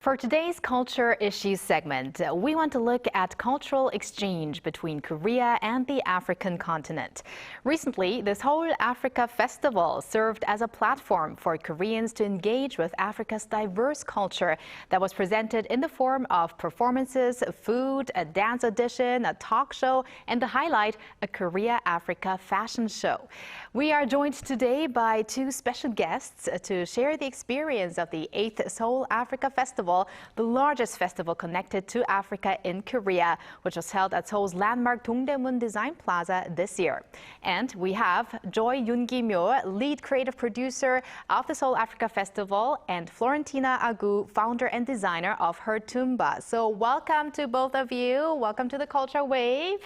For today's Culture Issue segment, we want to look at cultural exchange between Korea and the African continent. Recently, the Seoul Africa Festival served as a platform for Koreans to engage with Africa's diverse culture that was presented in the form of performances, food, a dance audition, a talk show, and the highlight, a Korea-Africa fashion show. We are joined today by two special guests to share the experience of the 8th Seoul Africa Festival, the largest festival connected to Africa in Korea, which was held at Seoul's landmark Dongdaemun Design Plaza this year. And we have Yun Kimyou, lead creative producer of the Seoul Africa Festival, and Florentina, founder and designer of Hertunba. So welcome to both of you. Welcome to the Culture Wave.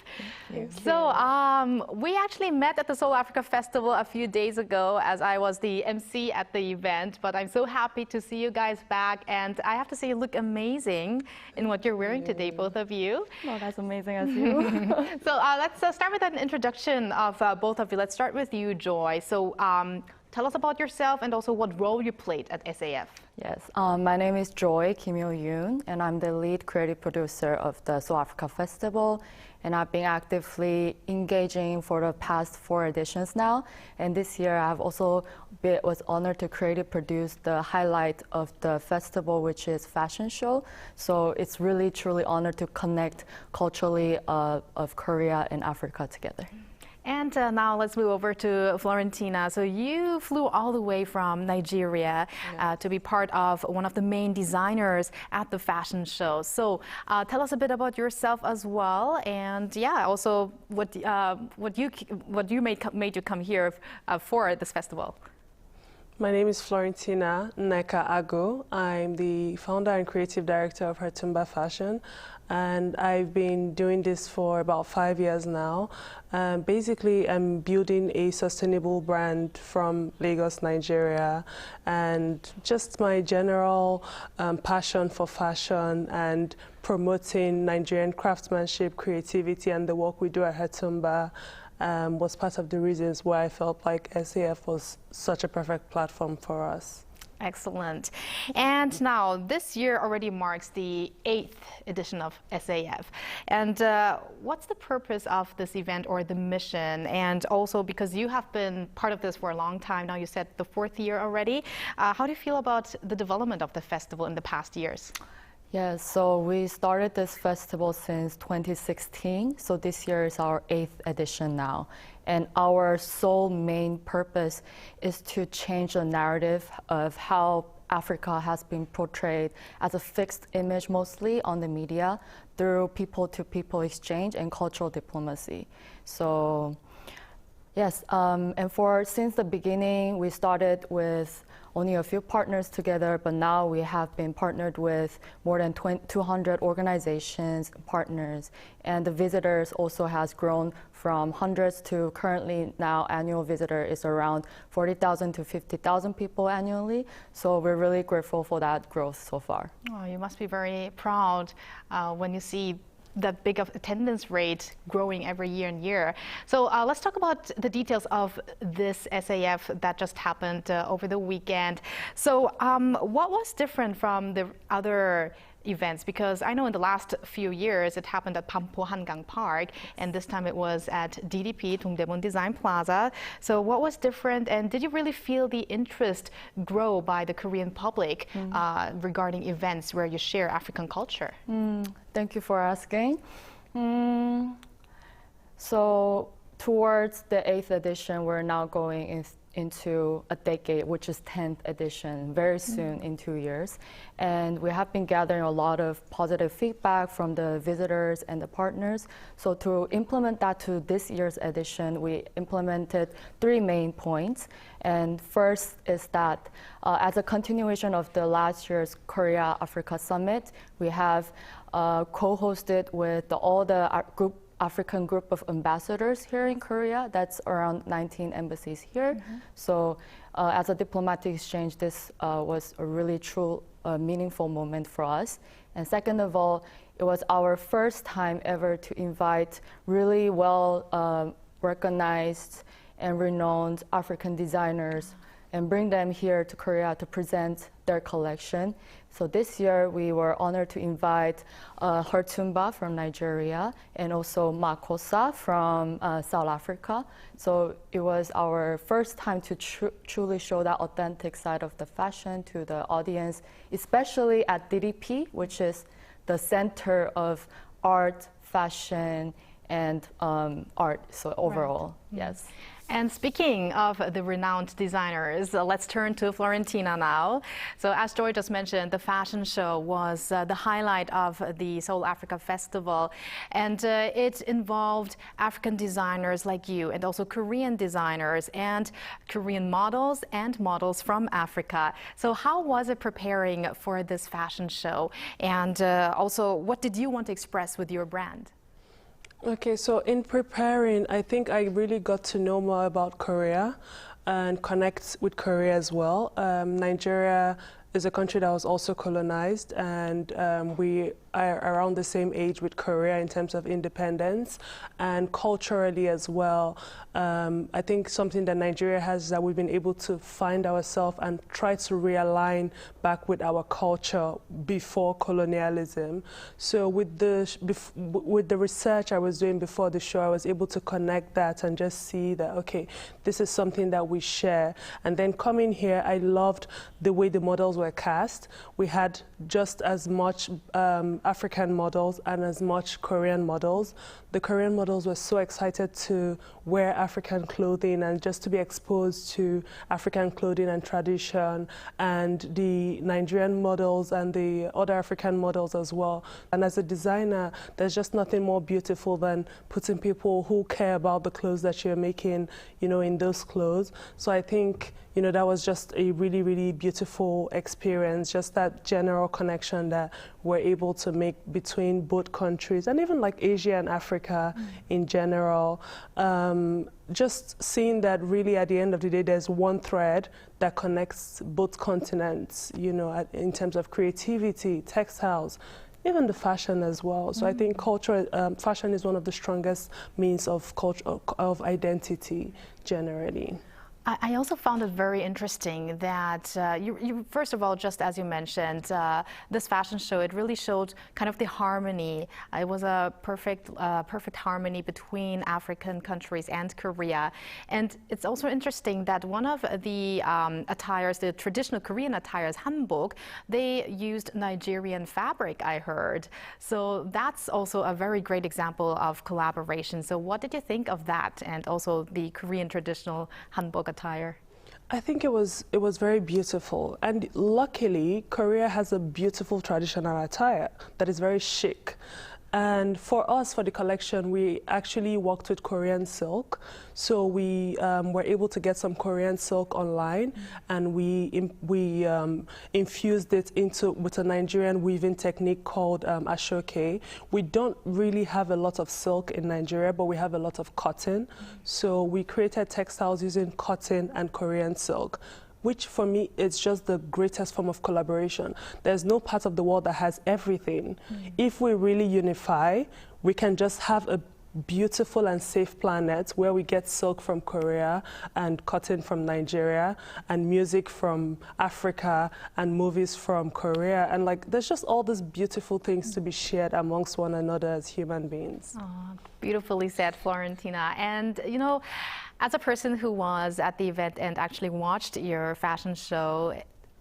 Thank you. So we actually met at the Seoul Africa Festival a few days ago as I was the MC at the event, but I'm so happy to see you guys back, and I have to say you look amazing in what you're wearing today, both of you. Well, that's amazing as you. So let's start with an introduction of both of you. Let's start with you, Joy. So tell us about yourself and also what role you played at SAF. Yes, my name is Joy Kimyou, and I'm the lead creative producer of the Seoul Africa Festival. And I've been actively engaging for the past 4 editions now. And this year I've also was honored to creative produce the highlight of the festival, which is fashion show. So it's really truly honored to connect culturally of Korea and Africa together. And now let's move over to Florentina. So you flew all the way from Nigeria to be part of one of the main designers at the fashion show. So tell us a bit about yourself as well, and also what made you come here for this festival. My name is Florentina Nneka Agu. I'm the founder and creative director of Hertunba Fashion, and I've been doing this for about 5 years now. Basically, I'm building a sustainable brand from Lagos, Nigeria, and just my general passion for fashion and promoting Nigerian craftsmanship, creativity, and the work we do at Hertunba was part of the reasons why I felt like SAF was such a perfect platform for us. Excellent. And now this year already marks the 8th edition of SAF. And what's the purpose of this event or the mission? And also because you have been part of this for a long time now, you said the 4th year already. How do you feel about the development of the festival in the past years? Yes, so we started this festival since 2016, so this year is our 8th edition now. And our sole main purpose is to change the narrative of how Africa has been portrayed as a fixed image mostly on the media through people-to-people exchange and cultural diplomacy. So yes, and since the beginning, we started with only a few partners together, but now we have been partnered with more than 200 organizations, partners, and the visitors also has grown from hundreds to currently now annual visitor is around 40,000 to 50,000 people annually. So we're really grateful for that growth so far. Oh, you must be very proud when you see that big of attendance rate growing every year and year. So let's talk about the details of this SAF that just happened over the weekend. So what was different from the other events? Because I know in the last few years it happened at Pampo Hangang Park, and this time it was at DDP, Dongdaemun Design Plaza. So what was different, and did you really feel the interest grow by the Korean public regarding events where you share African culture? Thank you for asking. So towards the 8th edition, we're now going into a decade, which is 10th edition, very soon in 2 years. And we have been gathering a lot of positive feedback from the visitors and the partners. So to implement that to this year's edition, we implemented 3 main points. And first is that as a continuation of the last year's Korea-Africa Summit, we have co-hosted with all the African group of ambassadors here in Korea. That's around 19 embassies here. So as a diplomatic exchange, this was a really true meaningful moment for us. And second of all, it was our first time ever to invite really well recognized and renowned African designers and bring them here to Korea to present their collection. So this year we were honored to invite Hertunba from Nigeria and also Makosa from South Africa. So it was our first time to truly show that authentic side of the fashion to the audience, especially at DDP, which is the center of art, fashion, and art, so overall, yes. And speaking of the renowned designers, let's turn to Florentina now. So as Joy just mentioned, the fashion show was the highlight of the Seoul Africa Festival. And it involved African designers like you and also Korean designers and Korean models and models from Africa. So how was it preparing for this fashion show? And also, what did you want to express with your brand? Okay, so in preparing, I think I really got to know more about Korea and connect with Korea as well. Nigeria is a country that was also colonized, and we are around the same age with Korea in terms of independence and culturally as well. I think something that Nigeria has is that we've been able to find ourselves and try to realign back with our culture before colonialism. So with the research I was doing before the show, I was able to connect that and just see that, okay, this is something that we share. And then coming here, I loved the way the models were cast. We had just as much African models and as much Korean models. The Korean models were so excited to wear African clothing and just to be exposed to African clothing and tradition, and the Nigerian models and the other African models as well. And as a designer, there's just nothing more beautiful than putting people who care about the clothes that you're making, you know, in those clothes. So I think, you know, that was just a really, really beautiful experience, just that general connection that we're able to make between both countries and even like Asia and Africa in general. Just seeing that really at the end of the day, there's one thread that connects both continents, you know, in terms of creativity, textiles, even the fashion as well. So I think fashion is one of the strongest means of culture, of identity generally. I also found it very interesting that you first of all, just as you mentioned, this fashion show, it really showed kind of the harmony. It was a perfect harmony between African countries and Korea. And it's also interesting that one of the attires, the traditional Korean attires, hanbok, they used Nigerian fabric, I heard. So that's also a very great example of collaboration. So what did you think of that, and also the Korean traditional hanbok attire? I think it was very beautiful, and luckily Korea has a beautiful traditional attire that is very chic. And for us, for the collection, we actually worked with Korean silk. So we were able to get some Korean silk online, and we infused it with a Nigerian weaving technique called ashoke. We don't really have a lot of silk in Nigeria, but we have a lot of cotton. So we created textiles using cotton and Korean silk, which for me is just the greatest form of collaboration. There's no part of the world that has everything. If we really unify, we can just have a beautiful and safe planet where we get silk from Korea and cotton from Nigeria and music from Africa and movies from Korea. And like, there's just all these beautiful things to be shared amongst one another as human beings. Oh, beautifully said, Florentina. And you know, as a person who was at the event and actually watched your fashion show,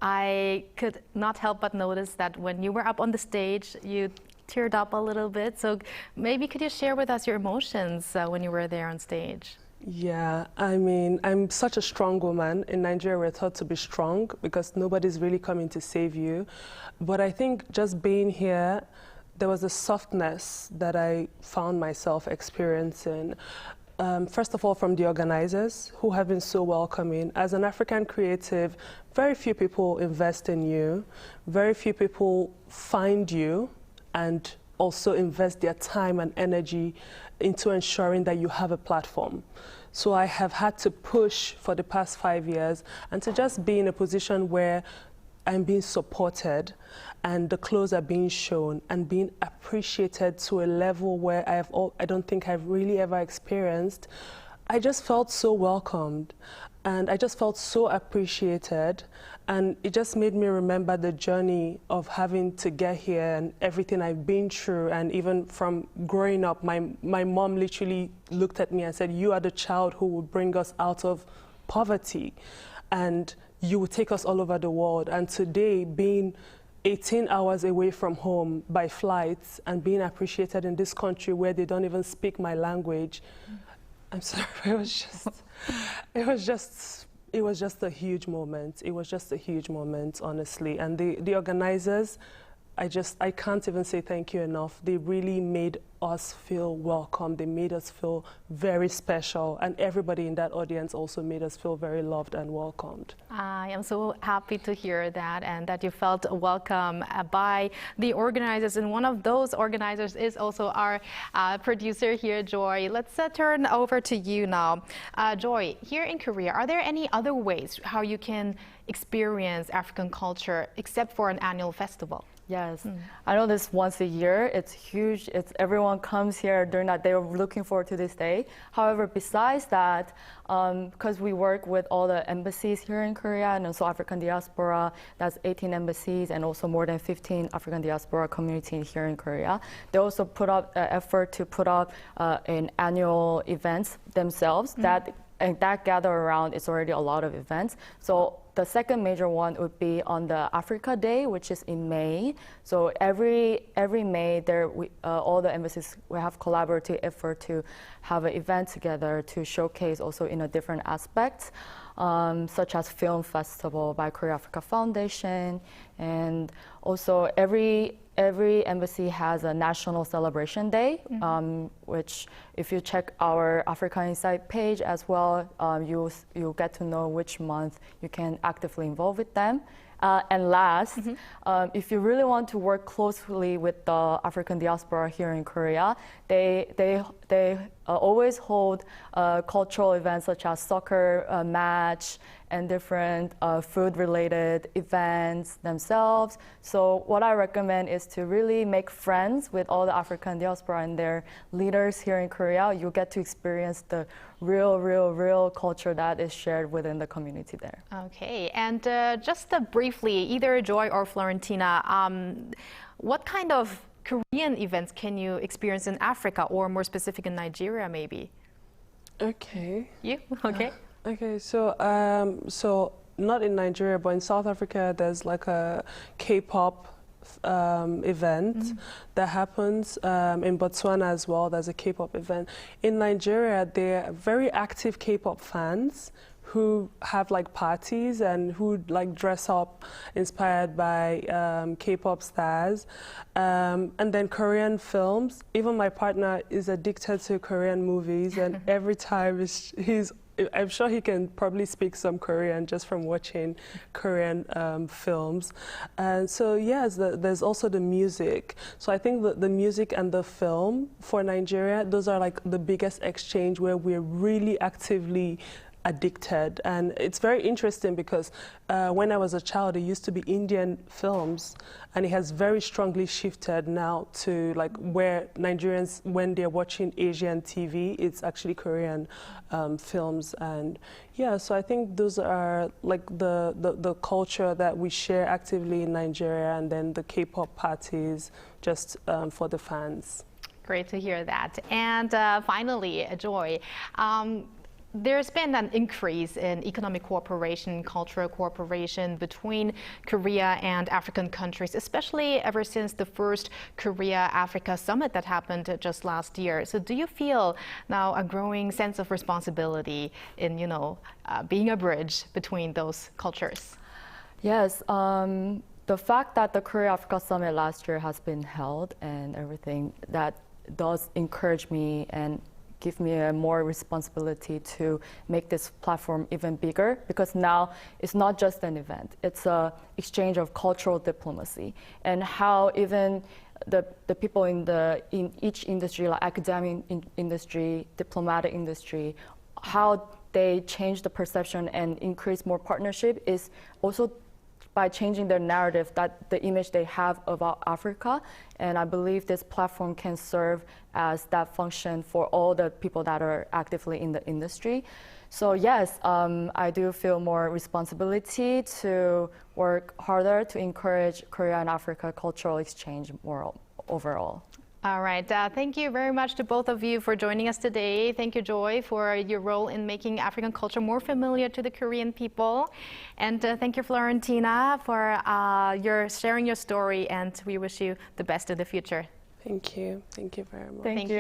I could not help but notice that when you were up on the stage, you teared up a little bit. So maybe could you share with us your emotions when you were there on stage? Yeah, I mean, I'm such a strong woman. In Nigeria, we're taught to be strong because nobody's really coming to save you. But I think just being here, there was a softness that I found myself experiencing. First of all, from the organizers, who have been so welcoming. As an African creative, very few people invest in you. Very few people find you and also invest their time and energy into ensuring that you have a platform. So I have had to push for the past 5 years and to just be in a position where I'm being supported and the clothes are being shown and being appreciated to a level where I don't think I've really ever experienced. I just felt so welcomed. And I just felt so appreciated. And it just made me remember the journey of having to get here and everything I've been through. And even from growing up, my mom literally looked at me and said, "You are the child who will bring us out of poverty. And you will take us all over the world." And today, being 18 hours away from home by flights and being appreciated in this country where they don't even speak my language, I'm sorry, it was just a huge moment. It was just a huge moment, honestly. And the organizers, I can't even say thank you enough. They really made us feel welcome. They made us feel very special. And everybody in that audience also made us feel very loved and welcomed. I am so happy to hear that, and that you felt welcome by the organizers. And one of those organizers is also our producer here, Joy. Let's turn over to you now. Joy, here in Korea, are there any other ways how you can experience African culture except for an annual festival? Yes, I know this once a year. It's huge. Everyone comes here during that. They're looking forward to this day. However, besides that, because we work with all the embassies here in Korea and also African diaspora, that's 18 embassies and also more than 15 African diaspora community here in Korea. They also put up effort to put up an annual events themselves that gather around. It's already a lot of events. So the second major one would be on the Africa Day, which is in May. So every May, all the embassies we have collaborative effort to have an event together to showcase also in a different aspects, such as film festival by Korea Africa Foundation, and also every embassy has a national celebration day, which if you check our Africa Insight page as well, you'll get to know which month you can actively involve with them. And last, if you really want to work closely with the African diaspora here in Korea, they always hold cultural events such as soccer match and different food-related events themselves. So what I recommend is to really make friends with all the African diaspora and their leaders here in Korea. You get to experience the real culture that is shared within the community there. Okay, and just briefly, either Joy or Florentina, what kind of Korean events can you experience in Africa, or more specific in Nigeria, maybe? Okay. You? Okay. Okay, so not in Nigeria, but in South Africa, there's like a K-pop event that happens. In Botswana as well, there's a K-pop event. In Nigeria, there are very active K-pop fans who have like parties and who like dress up inspired by K-pop stars, and then Korean films. Even my partner is addicted to Korean movies, and every time I'm sure he can probably speak some Korean just from watching Korean films. And so yes, there's also the music. So I think the music and the film for Nigeria, those are like the biggest exchange where we're really actively addicted. And it's very interesting because when I was a child, it used to be Indian films, and it has very strongly shifted now to like where Nigerians, when they're watching Asian TV, it's actually Korean films. And yeah, so I think those are like the culture that we share actively in Nigeria, and then the K-pop parties just for the fans. Great to hear that. And finally, Joy, there's been an increase in economic cooperation, cultural cooperation between Korea and African countries, especially ever since the first Korea-Africa summit that happened just last year. So do you feel now a growing sense of responsibility in, being a bridge between those cultures? Yes. The fact that the Korea-Africa summit last year has been held and everything, that does encourage me and give me a more responsibility to make this platform even bigger, because now it's not just an event, it's an exchange of cultural diplomacy, and how even the people in each industry, like academic industry, diplomatic industry, how they change the perception and increase more partnership is also by changing their narrative, that the image they have about Africa. And I believe this platform can serve as that function for all the people that are actively in the industry. So yes, I do feel more responsibility to work harder to encourage Korea and Africa cultural exchange more overall. All right. Thank you very much to both of you for joining us today. Thank you, Joy, for your role in making African culture more familiar to the Korean people. And thank you, Florentina, for sharing your story. And we wish you the best in the future. Thank you. Thank you very much. Thank you.